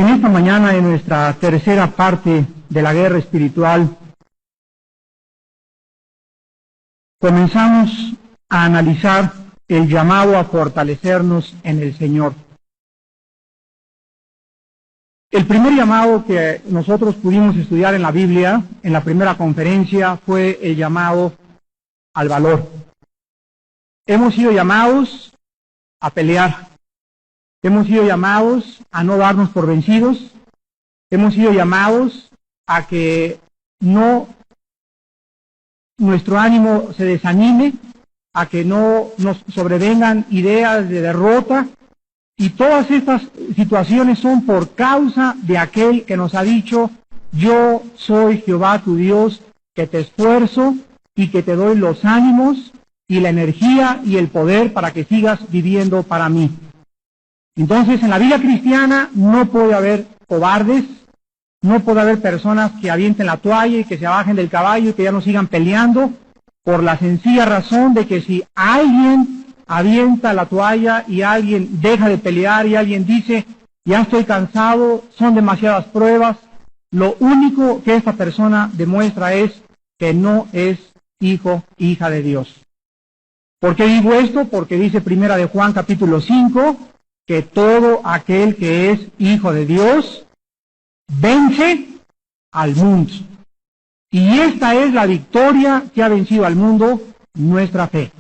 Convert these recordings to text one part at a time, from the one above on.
En esta mañana, en nuestra tercera parte de la guerra espiritual, comenzamos a analizar el llamado a fortalecernos en el Señor. El primer llamado que nosotros pudimos estudiar en la Biblia, en la primera conferencia, fue el llamado al valor. Hemos sido llamados a pelear. Hemos sido llamados a no darnos por vencidos. Hemos sido llamados a que nuestro ánimo se desanime, a que no nos sobrevengan ideas de derrota. Y todas estas situaciones son por causa de aquel que nos ha dicho: yo soy Jehová tu Dios, que te esfuerzo y que te doy los ánimos y la energía y el poder para que sigas viviendo para mí. Entonces, en la vida cristiana no puede haber cobardes, no puede haber personas que avienten la toalla y que se bajen del caballo y que ya no sigan peleando, por la sencilla razón de que si alguien avienta la toalla y alguien deja de pelear y alguien dice: ya estoy cansado, son demasiadas pruebas, lo único que esta persona demuestra es que no es hijo, hija de Dios. ¿Por qué digo esto? Porque dice Primera de Juan capítulo 5, que todo aquel que es hijo de Dios vence al mundo. Y esta es la victoria que ha vencido al mundo, nuestra fe.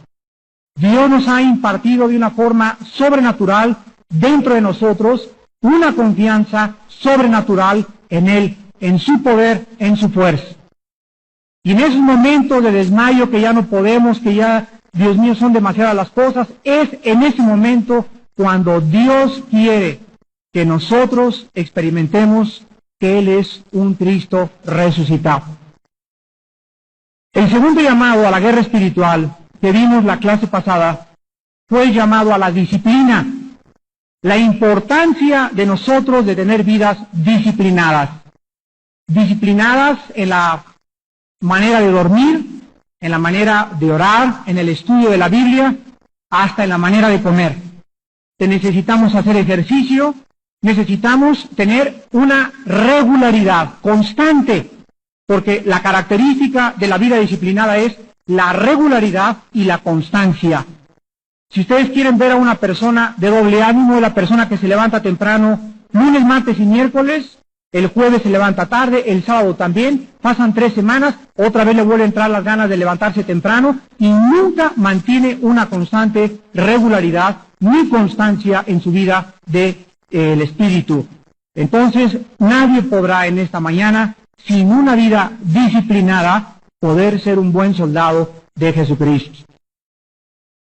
Dios nos ha impartido de una forma sobrenatural dentro de nosotros una confianza sobrenatural en Él, en su poder, en su fuerza. Y en esos momentos de desmayo que ya no podemos, que ya, Dios mío, son demasiadas las cosas, es en ese momento cuando Dios quiere que nosotros experimentemos que Él es un Cristo resucitado. El segundo llamado a la guerra espiritual que vimos la clase pasada fue el llamado a la disciplina, la importancia de nosotros de tener vidas disciplinadas en la manera de dormir, en la manera de orar, en el estudio de la Biblia, hasta en la manera de comer. Necesitamos hacer ejercicio, necesitamos tener una regularidad constante, porque la característica de la vida disciplinada es la regularidad y la constancia. Si ustedes quieren ver a una persona de doble ánimo, la persona que se levanta temprano lunes, martes y miércoles, el jueves se levanta tarde, el sábado también, pasan 3 semanas, otra vez le vuelve a entrar las ganas de levantarse temprano y nunca mantiene una constante regularidad ni constancia en su vida del espíritu. Entonces, nadie podrá en esta mañana, sin una vida disciplinada, poder ser un buen soldado de Jesucristo.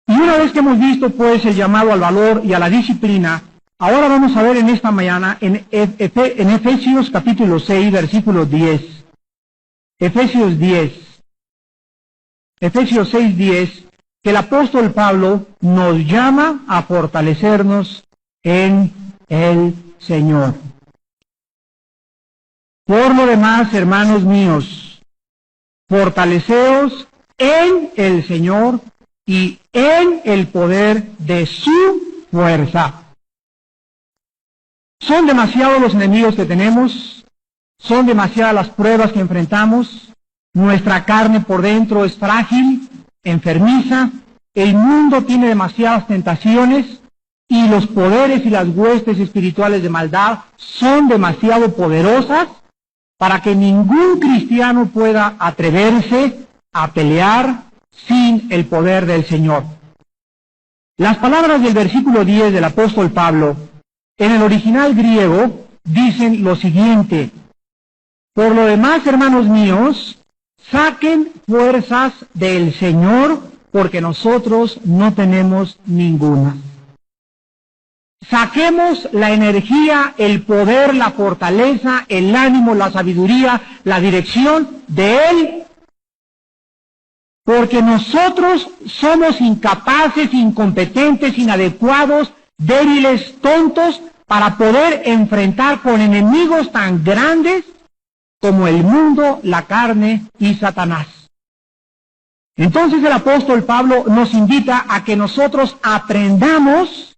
Y una vez que hemos visto pues el llamado al valor y a la disciplina, ahora vamos a ver en esta mañana en Efesios capítulo 6, versículo 10. Efesios 6, 10, que el apóstol Pablo nos llama a fortalecernos en el Señor. Por lo demás, hermanos míos, fortaleceos en el Señor y en el poder de su fuerza. Son demasiados los enemigos que tenemos, son demasiadas las pruebas que enfrentamos, nuestra carne por dentro es frágil, enfermiza, el mundo tiene demasiadas tentaciones y los poderes y las huestes espirituales de maldad son demasiado poderosas para que ningún cristiano pueda atreverse a pelear sin el poder del Señor. Las palabras del versículo 10 del apóstol Pablo, en el original griego, dicen lo siguiente: por lo demás, hermanos míos, saquen fuerzas del Señor, porque nosotros no tenemos ninguna. Saquemos la energía, el poder, la fortaleza, el ánimo, la sabiduría, la dirección de Él, porque nosotros somos incapaces, incompetentes, inadecuados, débiles, tontos, para poder enfrentar con enemigos tan grandes como el mundo, la carne y Satanás. Entonces el apóstol Pablo nos invita a que nosotros aprendamos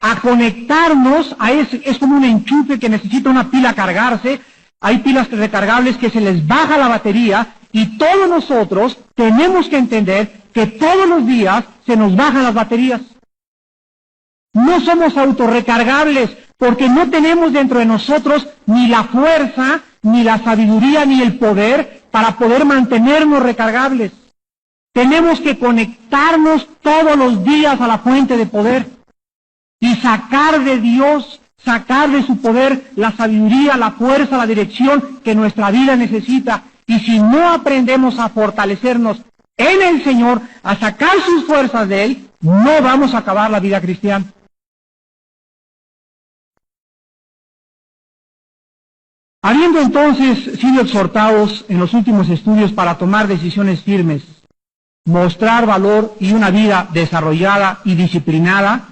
a conectarnos a ese, es como un enchufe que necesita una pila cargarse. Hay pilas recargables que se les baja la batería y todos nosotros tenemos que entender que todos los días se nos bajan las baterías. No somos autorrecargables porque no tenemos dentro de nosotros ni la fuerza, ni la sabiduría, ni el poder para poder mantenernos recargables. Tenemos que conectarnos todos los días a la fuente de poder y sacar de Dios, sacar de su poder la sabiduría, la fuerza, la dirección que nuestra vida necesita. Y si no aprendemos a fortalecernos en el Señor, a sacar sus fuerzas de Él, no vamos a acabar la vida cristiana. Habiendo entonces sido exhortados en los últimos estudios para tomar decisiones firmes, mostrar valor y una vida desarrollada y disciplinada,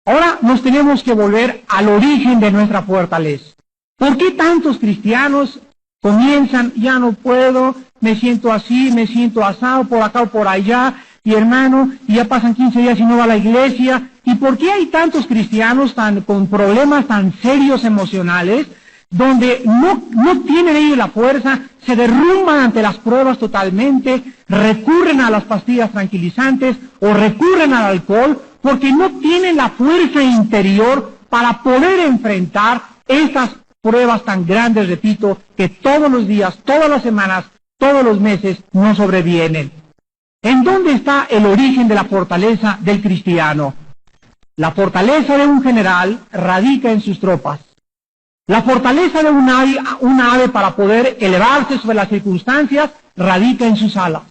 ahora nos tenemos que volver al origen de nuestra fortaleza. ¿Por qué tantos cristianos comienzan, ya no puedo, me siento así, me siento asado, por acá o por allá, y hermano, y ya pasan 15 días y no va a la iglesia? ¿Y por qué hay tantos cristianos con problemas tan serios emocionales, donde no tienen ellos la fuerza, se derrumban ante las pruebas totalmente, recurren a las pastillas tranquilizantes o recurren al alcohol, porque no tienen la fuerza interior para poder enfrentar estas pruebas tan grandes, repito, que todos los días, todas las semanas, todos los meses nos sobrevienen? ¿En dónde está el origen de la fortaleza del cristiano? La fortaleza de un general radica en sus tropas. La fortaleza de una ave para poder elevarse sobre las circunstancias radica en sus alas.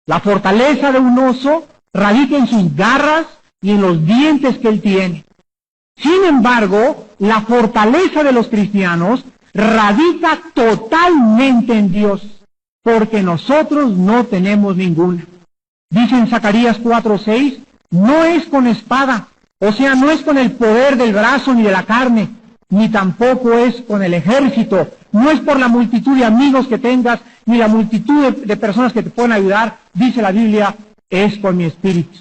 La fortaleza de un oso radica en sus garras y en los dientes que él tiene. Sin embargo, la fortaleza de los cristianos radica totalmente en Dios, porque nosotros no tenemos ninguna. Dice en Zacarías 4:6, no es con espada, o sea, no es con el poder del brazo ni de la carne, ni tampoco es con el ejército, no es por la multitud de amigos que tengas, ni la multitud de personas que te pueden ayudar. Dice la Biblia, es con mi espíritu.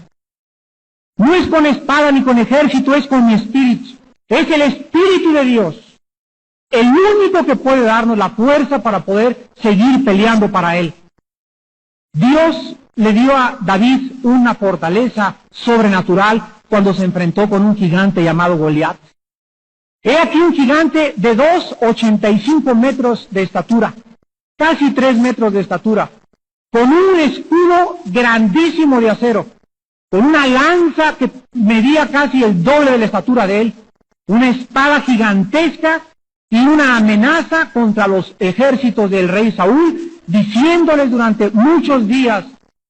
No es con espada ni con ejército, es con mi espíritu. Es el Espíritu de Dios, el único que puede darnos la fuerza para poder seguir peleando para Él. Dios le dio a David una fortaleza sobrenatural cuando se enfrentó con un gigante llamado Goliat. He aquí un gigante de 2,85 metros de estatura, casi 3 metros de estatura, con un escudo grandísimo de acero, con una lanza que medía casi el doble de la estatura de él, una espada gigantesca y una amenaza contra los ejércitos del rey Saúl, diciéndoles durante muchos días,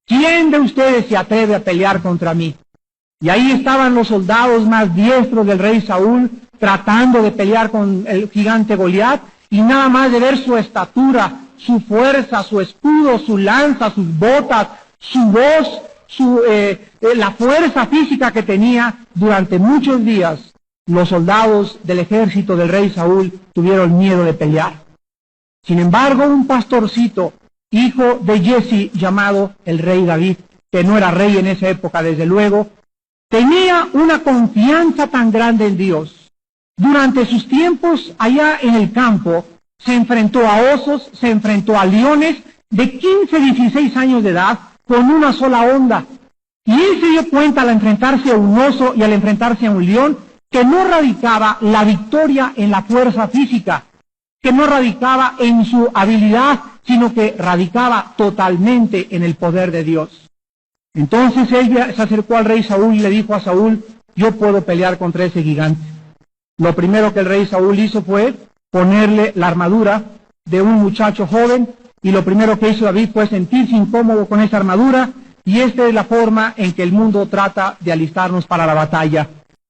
¿quién de ustedes se atreve a pelear contra mí? Y ahí estaban los soldados más diestros del rey Saúl, tratando de pelear con el gigante Goliat, y nada más de ver su estatura, su fuerza, su escudo, su lanza, sus botas, su voz, la fuerza física que tenía, durante muchos días, los soldados del ejército del rey Saúl tuvieron miedo de pelear. Sin embargo, un pastorcito, hijo de Jesse, llamado el rey David, que no era rey en esa época, desde luego, tenía una confianza tan grande en Dios. Durante sus tiempos allá en el campo, se enfrentó a osos, se enfrentó a leones de 15, 16 años de edad, con una sola onda. Y él se dio cuenta al enfrentarse a un oso y al enfrentarse a un león, que no radicaba la victoria en la fuerza física, que no radicaba en su habilidad, sino que radicaba totalmente en el poder de Dios. Entonces ella se acercó al rey Saúl y le dijo a Saúl, yo puedo pelear contra ese gigante. Lo primero que el rey Saúl hizo fue ponerle la armadura de un muchacho joven, y lo primero que hizo David fue sentirse incómodo con esa armadura, y esta es la forma en que el mundo trata de alistarnos para la batalla.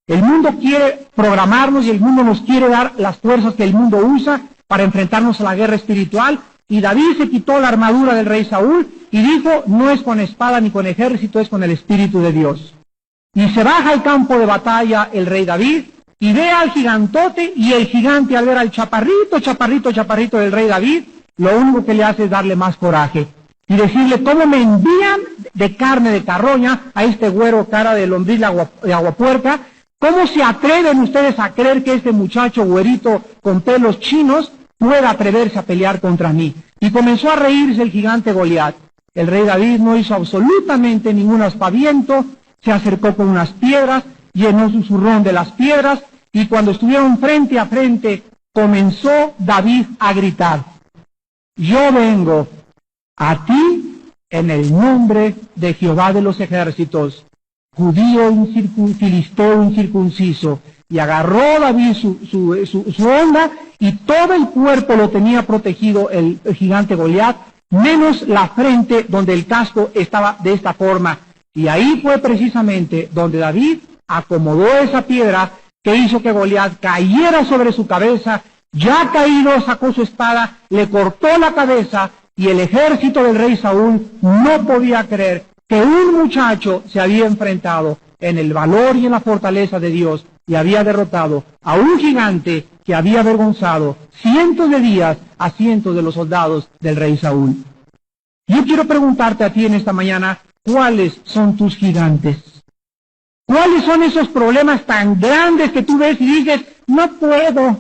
El mundo quiere programarnos y el mundo nos quiere dar las fuerzas que el mundo usa para enfrentarnos a la guerra espiritual, y David se quitó la armadura del rey Saúl y dijo, no es con espada ni con ejército, es con el Espíritu de Dios. Y se baja al campo de batalla el rey David, y ve al gigantote, y el gigante al ver al chaparrito del rey David, lo único que le hace es darle más coraje y decirle, ¿cómo me envían de carne de carroña a este güero cara de lombriz de aguapuerca? ¿Cómo se atreven ustedes a creer que este muchacho güerito con pelos chinos pueda atreverse a pelear contra mí? Y comenzó a reírse el gigante Goliat. El rey David no hizo absolutamente ningún aspaviento, se acercó con unas piedras, llenó su zurrón de las piedras, y cuando estuvieron frente a frente, comenzó David a gritar: yo vengo a ti en el nombre de Jehová de los ejércitos, judío filisteo incircunciso. Y agarró David su onda, y todo el cuerpo lo tenía protegido el gigante Goliat, menos la frente donde el casco estaba de esta forma. Y ahí fue precisamente donde David acomodó esa piedra que hizo que Goliat cayera sobre su cabeza. Ya caído, sacó su espada, le cortó la cabeza, y el ejército del rey Saúl no podía creer que un muchacho se había enfrentado en el valor y en la fortaleza de Dios y había derrotado a un gigante que había avergonzado cientos de días a cientos de los soldados del rey Saúl. Yo quiero preguntarte a ti en esta mañana, ¿cuáles son tus gigantes? ¿Cuáles son esos problemas tan grandes que tú ves y dices, no puedo?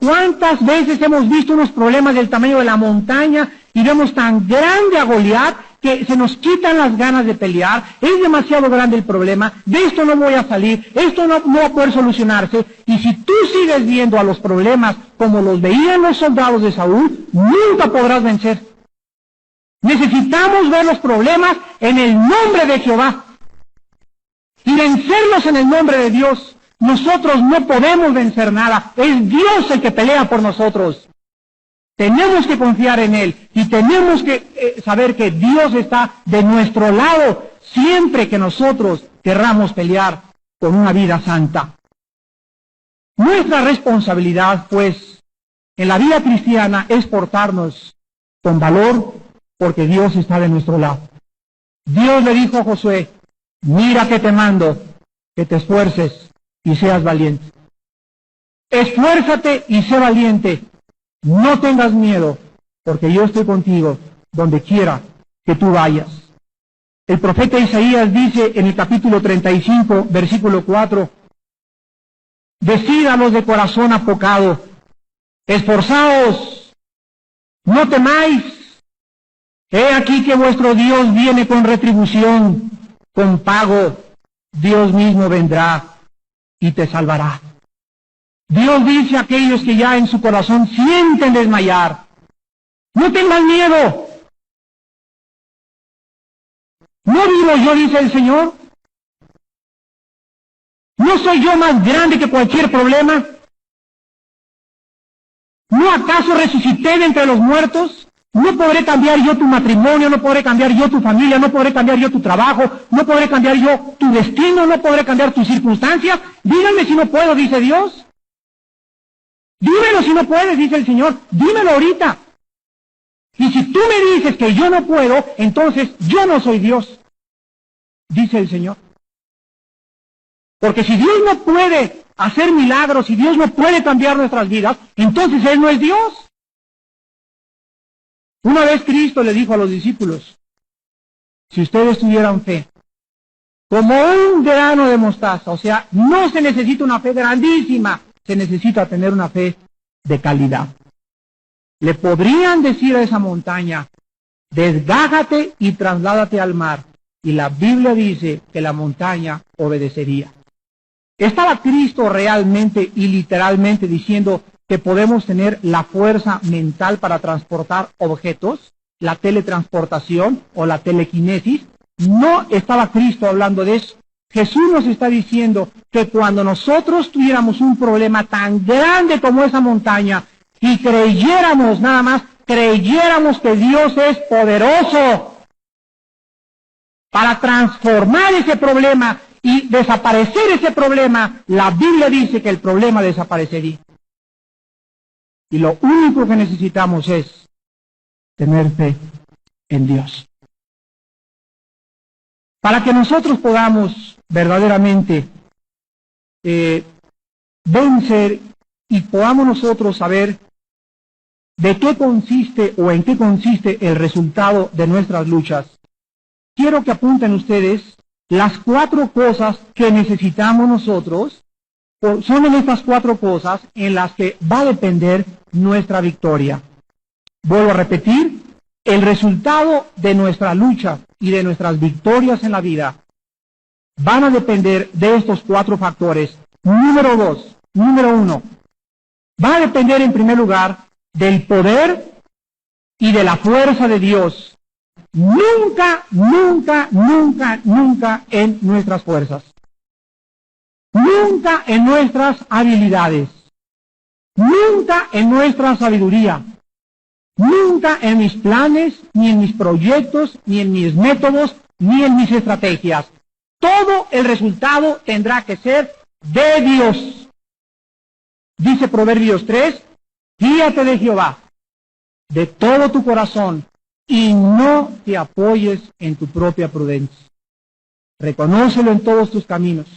¿Cuántas veces hemos visto unos problemas del tamaño de la montaña y vemos tan grande a Goliat que se nos quitan las ganas de pelear? Es demasiado grande el problema, de esto no voy a salir, esto no va a poder solucionarse. Y si tú sigues viendo a los problemas como los veían los soldados de Saúl, nunca podrás vencer. Necesitamos ver los problemas en el nombre de Jehová y vencerlos en el nombre de Dios. Nosotros no podemos vencer nada, es Dios el que pelea por nosotros. Tenemos que confiar en Él y tenemos que saber que Dios está de nuestro lado siempre que nosotros querramos pelear con una vida santa. Nuestra responsabilidad, pues, en la vida cristiana es portarnos con valor porque Dios está de nuestro lado. Dios le dijo a Josué, mira que te mando, que te esfuerces y seas valiente. Esfuérzate y sé valiente. No tengas miedo, porque yo estoy contigo donde quiera que tú vayas. El profeta Isaías dice en el capítulo 35, versículo 4, decídalos de corazón apocado, esforzaos, no temáis. He aquí que vuestro Dios viene con retribución, con pago. Dios mismo vendrá y te salvará. Dios dice a aquellos que ya en su corazón sienten desmayar, no tengan miedo. ¿No vivo yo, dice el Señor? ¿No soy yo más grande que cualquier problema? ¿No acaso resucité de entre los muertos? ¿No podré cambiar yo tu matrimonio? ¿No podré cambiar yo tu familia? ¿No podré cambiar yo tu trabajo? ¿No podré cambiar yo tu destino? ¿No podré cambiar tus circunstancias? Díganme si no puedo, dice Dios. Dímelo si no puedes, dice el Señor. Dímelo ahorita. Y si tú me dices que yo no puedo, entonces yo no soy Dios, dice el Señor. Porque si Dios no puede hacer milagros, si Dios no puede cambiar nuestras vidas, entonces Él no es Dios. Una vez Cristo le dijo a los discípulos, si ustedes tuvieran fe, como un grano de mostaza, o sea, no se necesita una fe grandísima, se necesita tener una fe de calidad. Le podrían decir a esa montaña, desgájate y trasládate al mar, y la Biblia dice que la montaña obedecería. ¿Estaba Cristo realmente y literalmente diciendo que podemos tener la fuerza mental para transportar objetos, la teletransportación o la telequinesis? No estaba Cristo hablando de eso. Jesús nos está diciendo que cuando nosotros tuviéramos un problema tan grande como esa montaña y creyéramos, nada más, creyéramos que Dios es poderoso para transformar ese problema y desaparecer ese problema, la Biblia dice que el problema desaparecería. Y lo único que necesitamos es tener fe en Dios. Para que nosotros podamos verdaderamente vencer y podamos nosotros saber de qué consiste o en qué consiste el resultado de nuestras luchas, quiero que apunten ustedes las 4 cosas que necesitamos nosotros, son en estas 4 cosas en las que va a depender nuestra victoria. Vuelvo a repetir, el resultado de nuestra lucha y de nuestras victorias en la vida van a depender de estos 4 factores. Número 1, va a depender en primer lugar del poder y de la fuerza de Dios. Nunca, nunca, nunca, nunca en nuestras fuerzas. Nunca en nuestras habilidades. Nunca en nuestra sabiduría. Nunca en mis planes, ni en mis proyectos, ni en mis métodos, ni en mis estrategias. Todo el resultado tendrá que ser de Dios. Dice Proverbios 3, fíate de Jehová de todo tu corazón y no te apoyes en tu propia prudencia. Reconócelo en todos tus caminos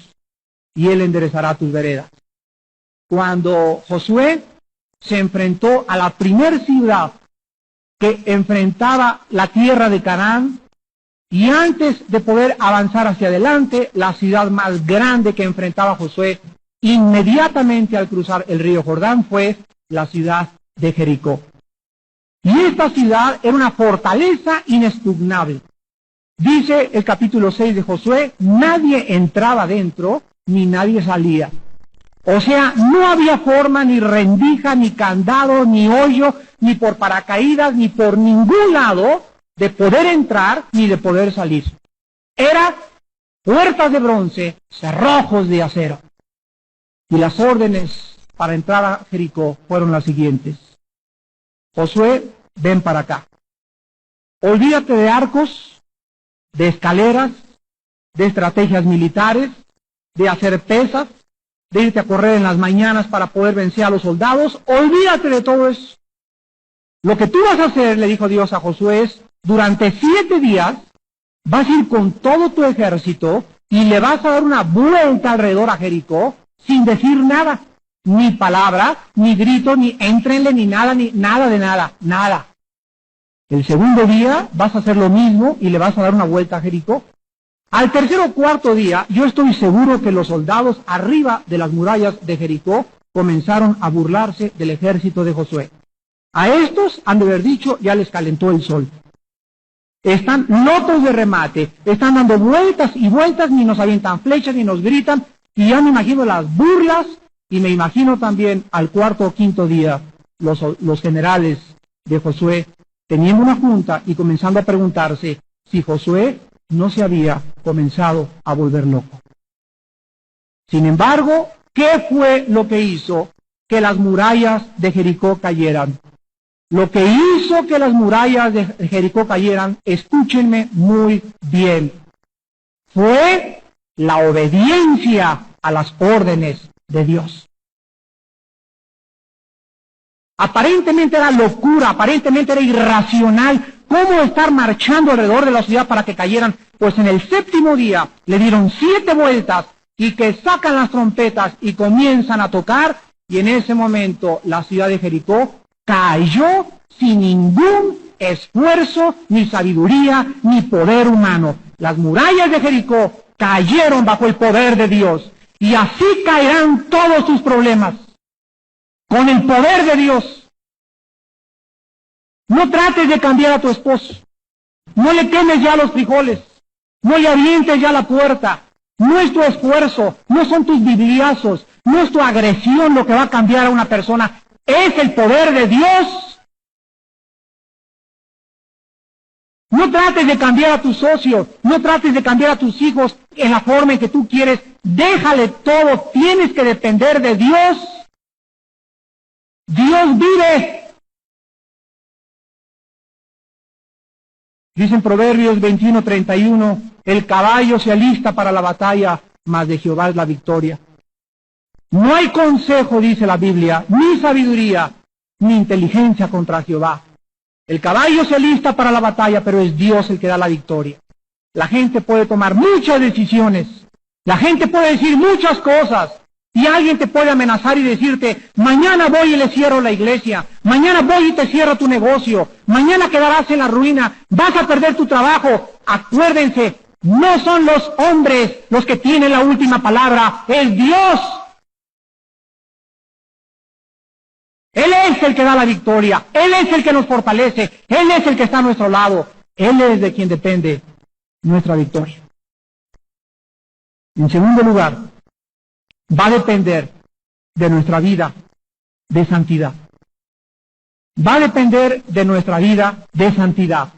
y Él enderezará tus veredas. Cuando Josué se enfrentó a la primer ciudad que enfrentaba la tierra de Canaán, y antes de poder avanzar hacia adelante, la ciudad más grande que enfrentaba Josué inmediatamente al cruzar el río Jordán fue la ciudad de Jericó. Y esta ciudad era una fortaleza inexpugnable. Dice el capítulo 6 de Josué, nadie entraba dentro ni nadie salía. O sea, no había forma, ni rendija, ni candado, ni hoyo, ni por paracaídas, ni por ningún lado de poder entrar ni de poder salir. Eran puertas de bronce, cerrojos de acero. Y las órdenes para entrar a Jericó fueron las siguientes. Josué, ven para acá. Olvídate de arcos, de escaleras, de estrategias militares, de hacer pesas, de irte a correr en las mañanas para poder vencer a los soldados. Olvídate de todo eso. Lo que tú vas a hacer, le dijo Dios a Josué, es durante 7 días vas a ir con todo tu ejército y le vas a dar una vuelta alrededor a Jericó sin decir nada, ni palabra, ni grito, ni éntrenle, ni nada de nada, nada. El segundo día vas a hacer lo mismo y le vas a dar una vuelta a Jericó. Al tercer o cuarto día, yo estoy seguro que los soldados arriba de las murallas de Jericó comenzaron a burlarse del ejército de Josué. A estos han de haber dicho, ya les calentó el sol. Están locos de remate, están dando vueltas y vueltas, ni nos avientan flechas, ni nos gritan, y ya me imagino las burlas, y me imagino también al cuarto o quinto día, los generales de Josué teniendo una junta y comenzando a preguntarse si Josué no se había comenzado a volver loco. Sin embargo, ¿qué fue lo que hizo que las murallas de Jericó cayeran? Lo que hizo que las murallas de Jericó cayeran, escúchenme muy bien, fue la obediencia a las órdenes de Dios. Aparentemente era locura, aparentemente era irracional. ¿Cómo estar marchando alrededor de la ciudad para que cayeran? Pues en el 7º día le dieron 7 vueltas y que sacan las trompetas y comienzan a tocar, y en ese momento la ciudad de Jericó cayó sin ningún esfuerzo, ni sabiduría, ni poder humano. Las murallas de Jericó cayeron bajo el poder de Dios, y así caerán todos tus problemas, con el poder de Dios. No trates de cambiar a tu esposo, no le quemes ya los frijoles, no le avientes ya la puerta. No es tu esfuerzo, no son tus bibliazos, no es tu agresión lo que va a cambiar a una persona, es el poder de Dios. No trates de cambiar a tus socios, no trates de cambiar a tus hijos en la forma en que tú quieres. Déjale todo, tienes que depender de Dios. Dios vive. Dice en Proverbios 21:31, el caballo se alista para la batalla, mas de Jehová es la victoria. No hay consejo, dice la Biblia, ni sabiduría, ni inteligencia contra Jehová. El caballo se alista para la batalla, pero es Dios el que da la victoria. La gente puede tomar muchas decisiones, la gente puede decir muchas cosas, y alguien te puede amenazar y decirte, mañana voy y le cierro la iglesia, mañana voy y te cierro tu negocio, mañana quedarás en la ruina, vas a perder tu trabajo. Acuérdense, No son los hombres los que tienen la última palabra, es Dios. Él es el que da la victoria, Él es el que nos fortalece, Él es el que está a nuestro lado, Él es de quien depende nuestra victoria. En segundo lugar, va a depender de nuestra vida de santidad. Va a depender de nuestra vida de santidad.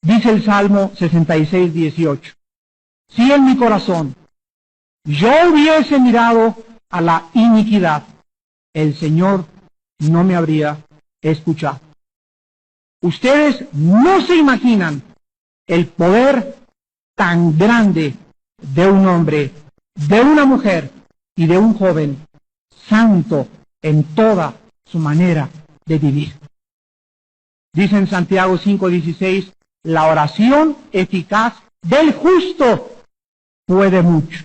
Dice el Salmo 66, 18. Si en mi corazón yo hubiese mirado a la iniquidad, el Señor no me habría escuchado. Ustedes no se imaginan el poder tan grande de un hombre, de una mujer y de un joven santo en toda su manera de vivir. Dice en Santiago 5:16, la oración eficaz del justo puede mucho.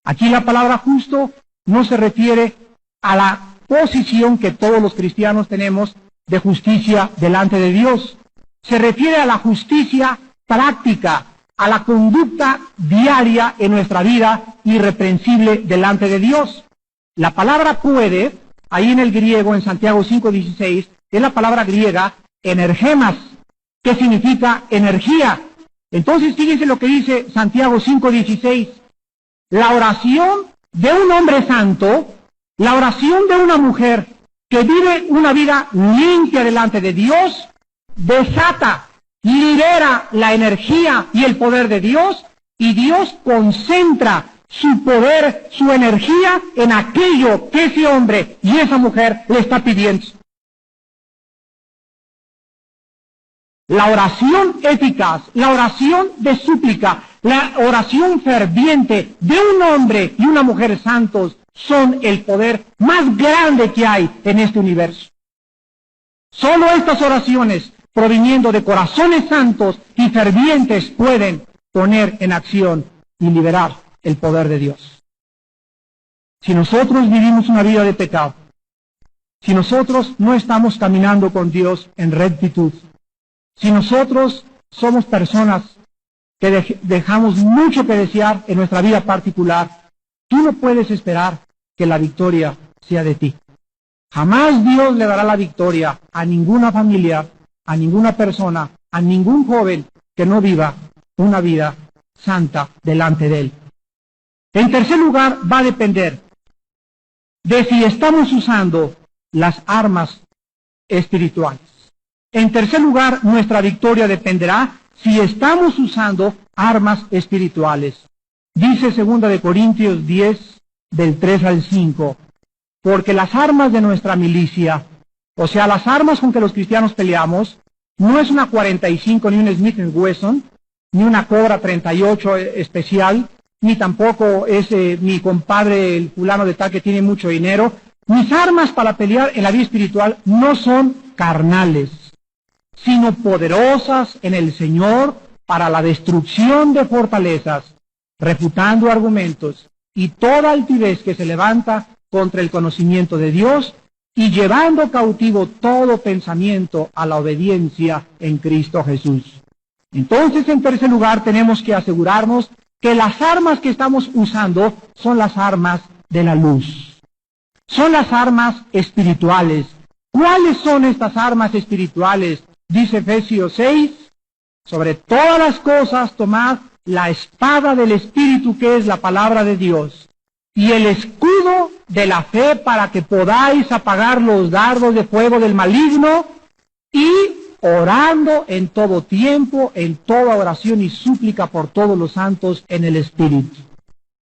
Aquí la palabra justo no se refiere a la posición que todos los cristianos tenemos de justicia delante de Dios. Se refiere a la justicia práctica, a la conducta diaria en nuestra vida irreprensible delante de Dios. La palabra puede, ahí en el griego, en Santiago 5:16, es la palabra griega energemas, que significa energía. Entonces fíjense lo que dice Santiago 5:16. La oración de un hombre santo, la oración de una mujer que vive una vida limpia delante de Dios, desata, libera la energía y el poder de Dios, y Dios concentra su poder, su energía en aquello que ese hombre y esa mujer le está pidiendo. La oración eficaz, la oración de súplica, la oración ferviente de un hombre y una mujer santos son el poder más grande que hay en este universo. Solo estas oraciones proviniendo de corazones santos y fervientes pueden poner en acción y liberar el poder de Dios. Si nosotros vivimos una vida de pecado, si nosotros no estamos caminando con Dios en rectitud, si nosotros somos personas que dejamos mucho que desear en nuestra vida particular, tú no puedes esperar que la victoria sea de ti. Jamás Dios le dará la victoria a ninguna familia, a ninguna persona, a ningún joven que no viva una vida santa delante de Él. En tercer lugar, va a depender de si estamos usando las armas espirituales. En tercer lugar, nuestra victoria dependerá si estamos usando armas espirituales. Dice 2 Corintios 10, del 3 al 5, porque las armas de nuestra milicia, o sea, las armas con que los cristianos peleamos, no es una 45 ni un Smith & Wesson, ni una Cobra 38 especial, ni tampoco es mi compadre el fulano de tal que tiene mucho dinero. Mis armas para pelear en la vida espiritual no son carnales, sino poderosas en el Señor para la destrucción de fortalezas, refutando argumentos y toda altivez que se levanta contra el conocimiento de Dios y llevando cautivo todo pensamiento a la obediencia en Cristo Jesús. Entonces, en tercer lugar, tenemos que asegurarnos que las armas que estamos usando son las armas de la luz. Son las armas espirituales. ¿Cuáles son estas armas espirituales? Dice Efesios 6, sobre todas las cosas tomad la espada del Espíritu, que es la palabra de Dios, y el escudo de la fe para que podáis apagar los dardos de fuego del maligno, y orando en todo tiempo, en toda oración y súplica por todos los santos en el Espíritu.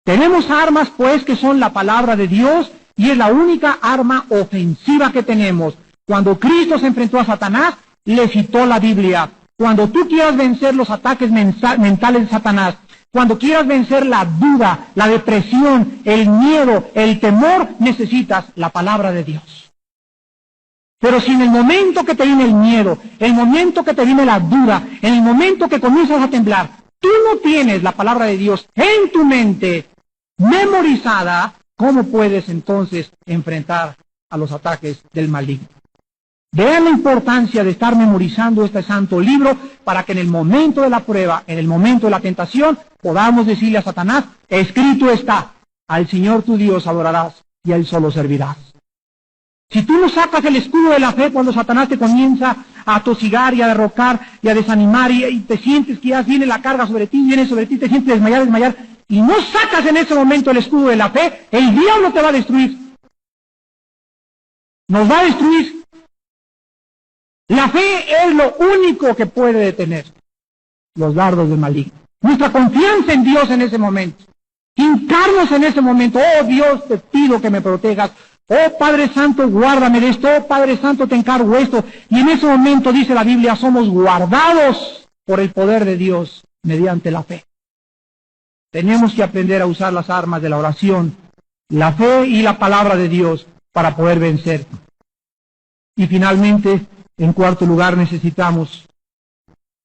Tenemos armas, pues, que son la palabra de Dios, y es la única arma ofensiva que tenemos. Cuando Cristo se enfrentó a Satanás, le citó la Biblia. Cuando tú quieras vencer los ataques mentales de Satanás, cuando quieras vencer la duda, la depresión, el miedo, el temor, necesitas la palabra de Dios. Pero si en el momento que te viene el miedo, el momento que te viene la duda, en el momento que comienzas a temblar, tú no tienes la palabra de Dios en tu mente memorizada, ¿cómo puedes entonces enfrentar a los ataques del maligno? Vean la importancia de estar memorizando este santo libro para que en el momento de la prueba, en el momento de la tentación, podamos decirle a Satanás, escrito está, al Señor tu Dios adorarás y a Él solo servirás. Si tú no sacas el escudo de la fe cuando Satanás te comienza a atosigar y a derrocar y a desanimar y te sientes que ya viene la carga sobre ti, viene sobre ti, te sientes desmayar, y no sacas en ese momento el escudo de la fe, el diablo te va a destruir. Nos va a destruir. La fe es lo único que puede detener los dardos del maligno. Nuestra confianza en Dios en ese momento. Hincarnos en ese momento. Oh Dios, te pido que me protejas. Oh Padre Santo, guárdame de esto. Oh Padre Santo, te encargo esto. Y en ese momento, dice la Biblia, somos guardados por el poder de Dios mediante la fe. Tenemos que aprender a usar las armas de la oración, la fe y la palabra de Dios para poder vencer. Y finalmente, en cuarto lugar, necesitamos,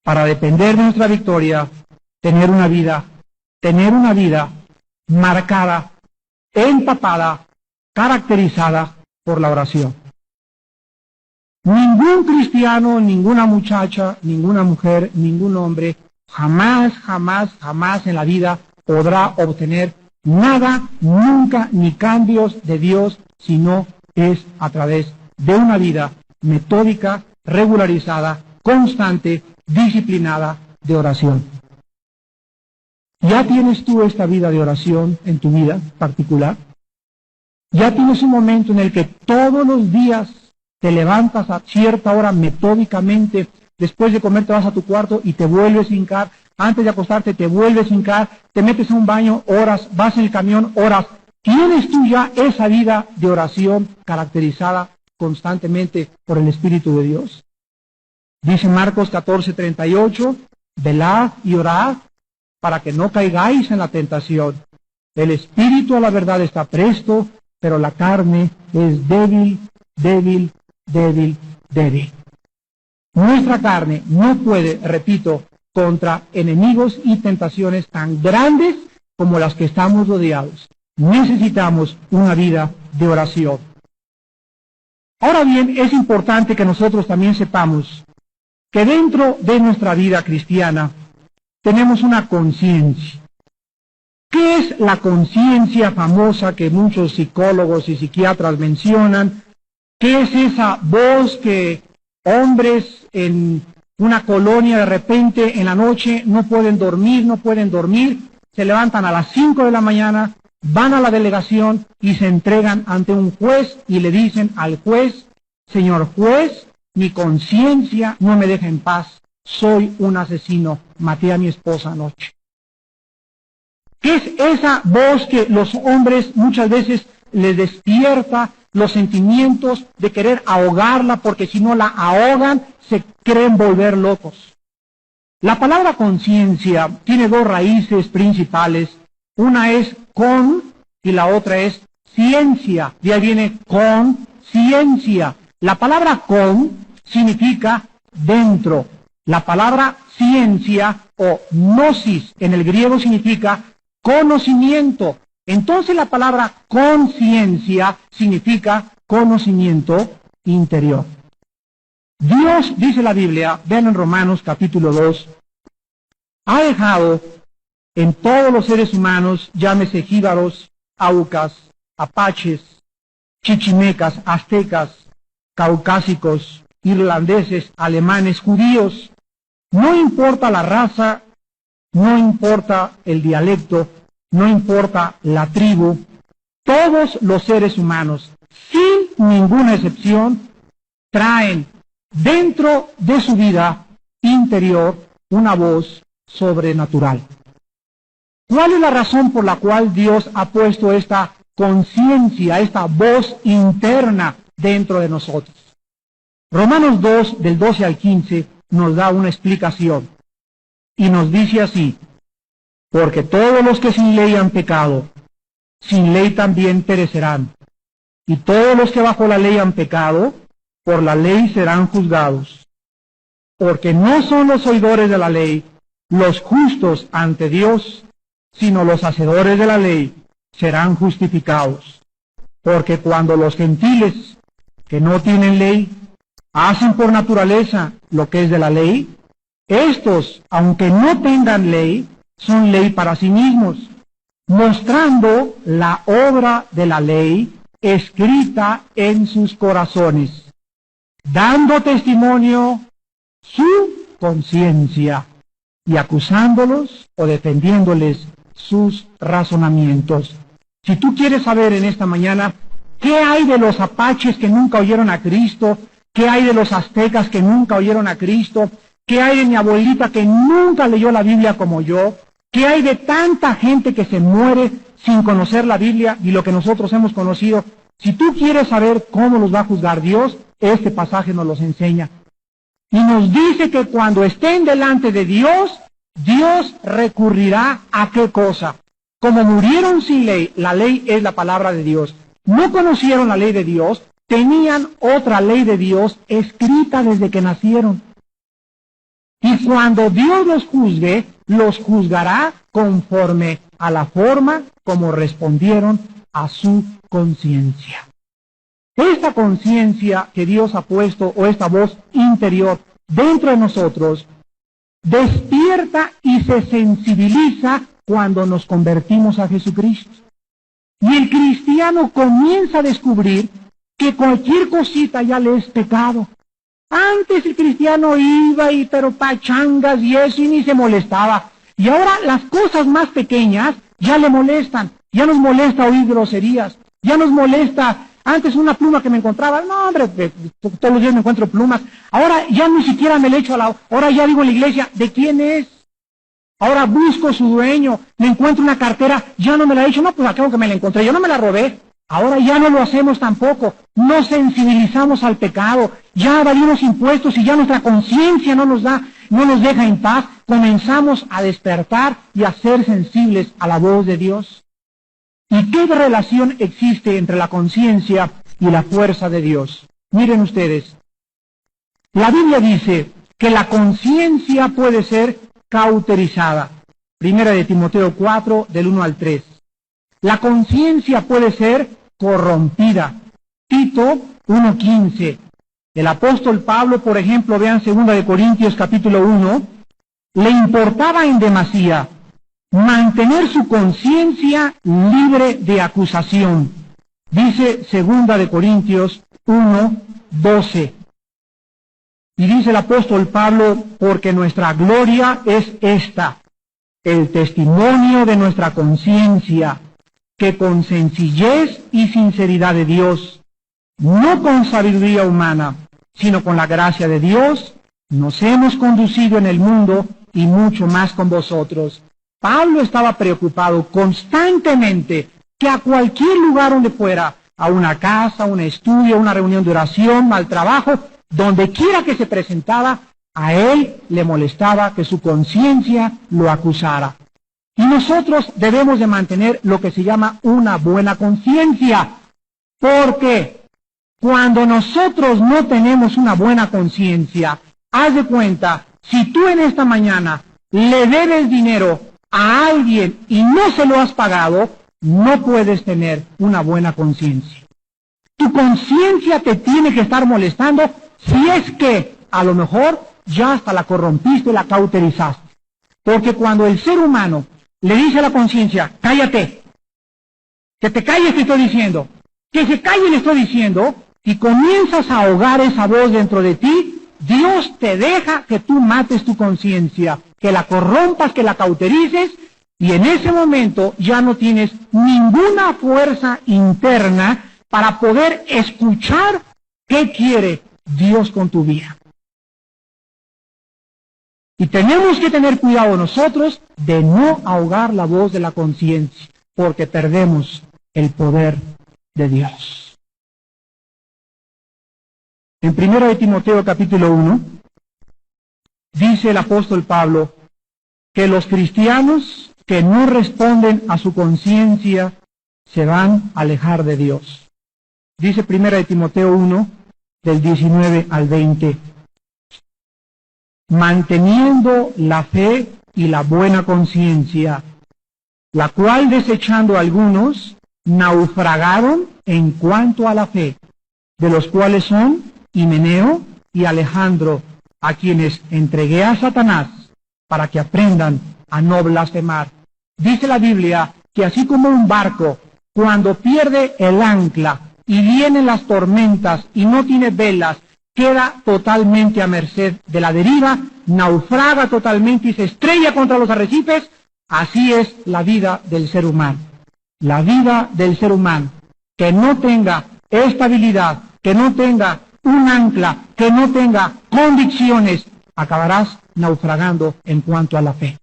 para depender de nuestra victoria, tener una vida marcada, empapada, caracterizada por la oración. Ningún cristiano, ninguna muchacha, ninguna mujer, ningún hombre, jamás en la vida podrá obtener nada, nunca, ni cambios de Dios, si no es a través de una vida metódica, regularizada, constante, disciplinada de oración. ¿Ya tienes tú esta vida de oración en tu vida particular? ¿Ya tienes un momento en el que todos los días te levantas a cierta hora metódicamente, después de comer te vas a tu cuarto y te vuelves a hincar, antes de acostarte te vuelves a hincar, te metes a un baño horas, vas en el camión horas? ¿Tienes tú ya esa vida de oración caracterizada constantemente por el Espíritu de Dios? Dice Marcos 14:38, velad y orad para que no caigáis en la tentación. El Espíritu a la verdad está presto, pero la carne es débil. Nuestra carne no puede, repito, contra enemigos y tentaciones tan grandes como las que estamos rodeados. Necesitamos una vida de oración. Ahora bien, es importante que nosotros también sepamos que dentro de nuestra vida cristiana tenemos una conciencia. ¿Qué es la conciencia famosa que muchos psicólogos y psiquiatras mencionan? ¿Qué es esa voz que hombres en una colonia de repente en la noche no pueden dormir, se levantan a las 5 de la mañana, van a la delegación y se entregan ante un juez y le dicen al juez, señor juez, mi conciencia no me deja en paz, soy un asesino, maté a mi esposa anoche? ¿Qué es esa voz que los hombres muchas veces les despierta los sentimientos de querer ahogarla, porque si no la ahogan se creen volver locos? La palabra conciencia tiene dos raíces principales, una es con y la otra es ciencia, de ahí viene conciencia. La palabra con significa dentro, la palabra ciencia o gnosis en el griego significa conocimiento. Entonces la palabra conciencia significa conocimiento interior. Dios, dice la Biblia, vean en Romanos capítulo 2, ha dejado en todos los seres humanos, llámese jíbaros, aucas, apaches, chichimecas, aztecas, caucásicos, irlandeses, alemanes, judíos, no importa la raza, no importa el dialecto, no importa la tribu, todos los seres humanos, sin ninguna excepción, traen dentro de su vida interior una voz sobrenatural. ¿Cuál es la razón por la cual Dios ha puesto esta conciencia, esta voz interna dentro de nosotros? Romanos 2, del 12 al 15, nos da una explicación y nos dice así: porque todos los que sin ley han pecado, sin ley también perecerán, y todos los que bajo la ley han pecado, por la ley serán juzgados. Porque no son los oidores de la ley los justos ante Dios, sino los hacedores de la ley serán justificados. Porque cuando los gentiles que no tienen ley hacen por naturaleza lo que es de la ley, estos, aunque no tengan ley, son ley para sí mismos, mostrando la obra de la ley escrita en sus corazones, dando testimonio su conciencia y acusándolos o defendiéndoles sus razonamientos. Si tú quieres saber en esta mañana qué hay de los apaches que nunca oyeron a Cristo, qué hay de los aztecas que nunca oyeron a Cristo, qué hay de mi abuelita que nunca leyó la Biblia como yo, qué hay de tanta gente que se muere sin conocer la Biblia y lo que nosotros hemos conocido, si tú quieres saber cómo los va a juzgar Dios, este pasaje nos los enseña. Y nos dice que cuando estén delante de Dios, Dios recurrirá a qué cosa. Como murieron sin ley, la ley es la palabra de Dios. No conocieron la ley de Dios, tenían otra ley de Dios escrita desde que nacieron. Y cuando Dios los juzgue, los juzgará conforme a la forma como respondieron a su conciencia. Esta conciencia que Dios ha puesto, o esta voz interior dentro de nosotros, despierta y se sensibiliza cuando nos convertimos a Jesucristo. Y el cristiano comienza a descubrir que cualquier cosita ya le es pecado. Antes el cristiano iba pero pachangas y eso y ni se molestaba. Y ahora las cosas más pequeñas ya le molestan. Ya nos molesta oír groserías. Ya nos molesta, antes una pluma que me encontraba, no hombre, todos los días me encuentro plumas. Ahora ya ni siquiera me le echo ahora ya digo en la iglesia, ¿de quién es? Ahora busco su dueño, me encuentro una cartera, ya no me la he hecho, no, pues acabo que me la encontré, yo no me la robé. Ahora ya no lo hacemos tampoco, no sensibilizamos al pecado, ya evadimos impuestos y ya nuestra conciencia no nos deja en paz, comenzamos a despertar y a ser sensibles a la voz de Dios. ¿Y qué relación existe entre la conciencia y la fuerza de Dios? Miren ustedes, la Biblia dice que la conciencia puede ser cauterizada. Primera de Timoteo 4, del 1 al 3. La conciencia puede ser corrompida. Tito 1:15. El apóstol Pablo, por ejemplo, vean 2 de Corintios capítulo 1, le importaba en demasía mantener su conciencia libre de acusación. Dice 2 de Corintios 1:12. Y dice el apóstol Pablo, porque nuestra gloria es esta, el testimonio de nuestra conciencia, que con sencillez y sinceridad de Dios, no con sabiduría humana, sino con la gracia de Dios, nos hemos conducido en el mundo y mucho más con vosotros. Pablo estaba preocupado constantemente que a cualquier lugar donde fuera, a una casa, a un estudio, a una reunión de oración, al trabajo, donde quiera que se presentaba, a él le molestaba que su conciencia lo acusara. Y nosotros debemos de mantener lo que se llama una buena conciencia, porque cuando nosotros no tenemos una buena conciencia, haz de cuenta, si tú en esta mañana le debes dinero a alguien y no se lo has pagado, no puedes tener una buena conciencia. Tu conciencia te tiene que estar molestando si es que a lo mejor ya hasta la corrompiste, la cauterizaste. Porque cuando el ser humano le dice a la conciencia, cállate, que te calles te estoy diciendo, que se calle le estoy diciendo, y comienzas a ahogar esa voz dentro de ti, Dios te deja que tú mates tu conciencia, que la corrompas, que la cauterices, y en ese momento ya no tienes ninguna fuerza interna para poder escuchar qué quiere Dios con tu vida. Y tenemos que tener cuidado nosotros de no ahogar la voz de la conciencia, porque perdemos el poder de Dios. En 1 de Timoteo capítulo 1, dice el apóstol Pablo que los cristianos que no responden a su conciencia se van a alejar de Dios. Dice 1 de Timoteo 1, del 19 al 20. Manteniendo la fe y la buena conciencia, la cual desechando algunos, naufragaron en cuanto a la fe, de los cuales son Himeneo y Alejandro, a quienes entregué a Satanás para que aprendan a no blasfemar. Dice la Biblia que así como un barco, cuando pierde el ancla y vienen las tormentas y no tiene velas, queda totalmente a merced de la deriva, naufraga totalmente y se estrella contra los arrecifes, así es la vida del ser humano. La vida del ser humano, que no tenga estabilidad, que no tenga un ancla, que no tenga convicciones, acabarás naufragando en cuanto a la fe.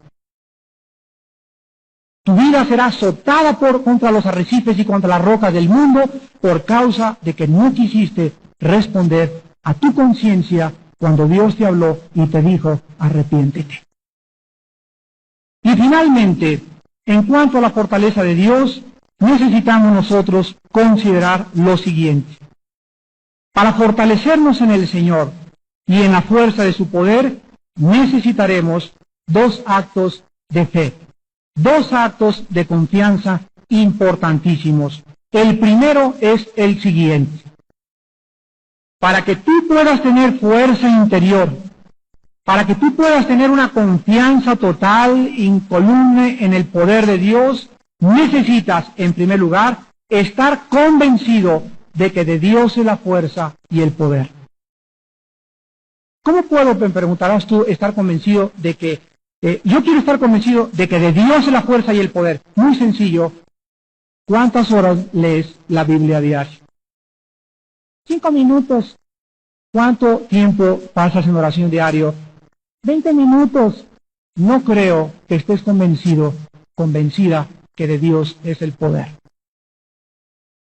Tu vida será azotada contra los arrecifes y contra las rocas del mundo por causa de que no quisiste responder a tu conciencia cuando Dios te habló y te dijo, arrepiéntete. Y finalmente, en cuanto a la fortaleza de Dios, necesitamos nosotros considerar lo siguiente. Para fortalecernos en el Señor y en la fuerza de su poder, necesitaremos dos actos de fe, dos actos de confianza importantísimos. El primero es el siguiente. Para que tú puedas tener fuerza interior, para que tú puedas tener una confianza total, incoluble en el poder de Dios, necesitas, en primer lugar, estar convencido de que de Dios es la fuerza y el poder. ¿Cómo puedo, me preguntarás tú, estar convencido de que, yo quiero estar convencido de que de Dios es la fuerza y el poder? Muy sencillo. ¿Cuántas horas lees la Biblia diaria? 5 minutos. ¿Cuánto tiempo pasas en oración diario? 20 minutos. No creo que estés convencida que de Dios es el poder.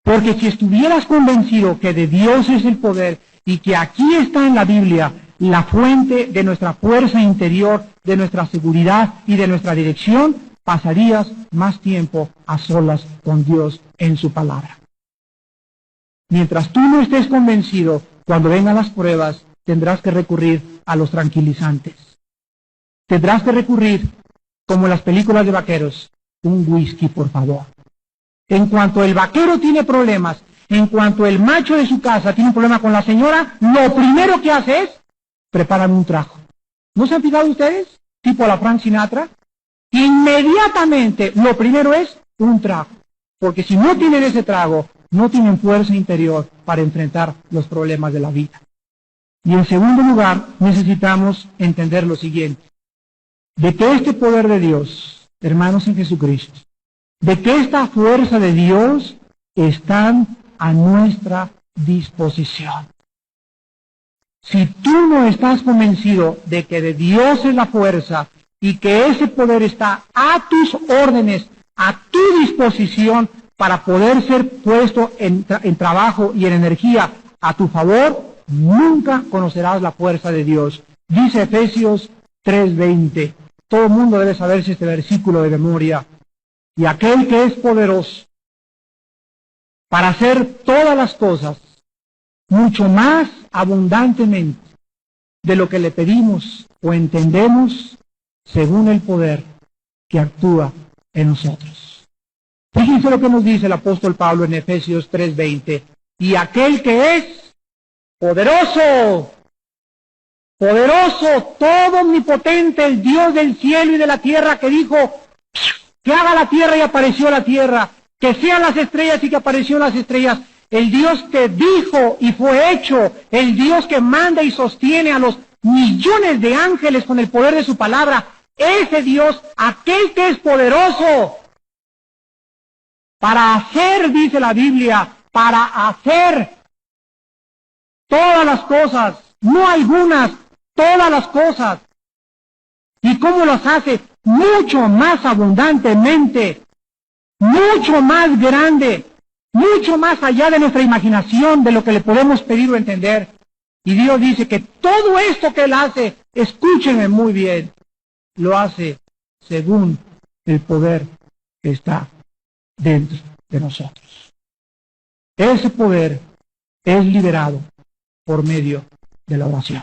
Porque si estuvieras convencido que de Dios es el poder y que aquí está en la Biblia la fuente de nuestra fuerza interior, de nuestra seguridad y de nuestra dirección, pasarías más tiempo a solas con Dios en su palabra. Mientras tú no estés convencido, cuando vengan las pruebas, tendrás que recurrir a los tranquilizantes. Tendrás que recurrir, como en las películas de vaqueros, un whisky, por favor. En cuanto el vaquero tiene problemas, en cuanto el macho de su casa tiene un problema con la señora, lo primero que hace es preparar un trago. ¿No se han fijado ustedes? Tipo a la Frank Sinatra. Inmediatamente lo primero es un trago. Porque si no tienen ese trago, no tienen fuerza interior para enfrentar los problemas de la vida. Y en segundo lugar, necesitamos entender lo siguiente. De que este poder de Dios, hermanos en Jesucristo, de que esta fuerza de Dios están a nuestra disposición. Si tú no estás convencido de que de Dios es la fuerza y que ese poder está a tus órdenes, a tu disposición para poder ser puesto en trabajo y en energía a tu favor, nunca conocerás la fuerza de Dios. Dice Efesios 3:20. Todo el mundo debe saberse este versículo de memoria. Y aquel que es poderoso para hacer todas las cosas mucho más abundantemente de lo que le pedimos o entendemos, según el poder que actúa en nosotros. Fíjense lo que nos dice el apóstol Pablo en Efesios 3:20. Y aquel que es poderoso, todo omnipotente, el Dios del cielo y de la tierra, que dijo que haga la tierra y apareció la tierra, que sean las estrellas y que apareció las estrellas, el Dios que dijo y fue hecho, el Dios que manda y sostiene a los millones de ángeles con el poder de su palabra, ese Dios, aquel que es poderoso para hacer, dice la Biblia, para hacer todas las cosas, no algunas, todas las cosas. ¿Y cómo las hace? Mucho más abundantemente, mucho más grande, mucho más allá de nuestra imaginación, de lo que le podemos pedir o entender. Y Dios dice que todo esto que Él hace, escúchenme muy bien, lo hace según el poder que está dentro de nosotros. Ese poder es liberado por medio de la oración.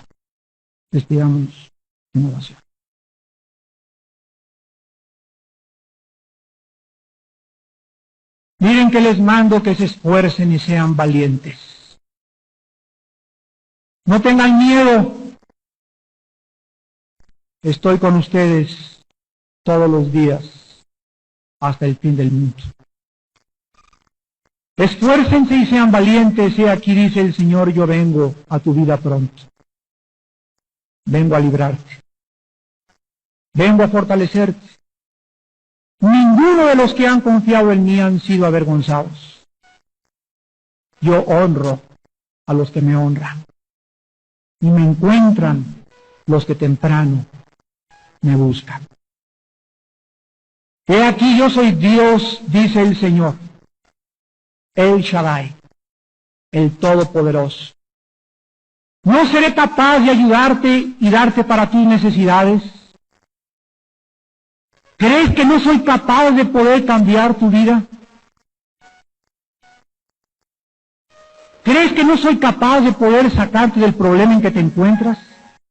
Despidámonos en oración. Miren que les mando que se esfuercen y sean valientes. No tengan miedo. Estoy con ustedes todos los días hasta el fin del mundo. Esfuércense y sean valientes, y aquí dice el Señor, yo vengo a tu vida pronto. Vengo a librarte. Vengo a fortalecerte. Ninguno de los que han confiado en mí han sido avergonzados. Yo honro a los que me honran. Y me encuentran los que temprano me buscan. He aquí yo soy Dios, dice el Señor, El Shaddai, el Todopoderoso. ¿No seré capaz de ayudarte y darte para tus necesidades? ¿Crees que no soy capaz de poder cambiar tu vida? ¿Crees que no soy capaz de poder sacarte del problema en que te encuentras?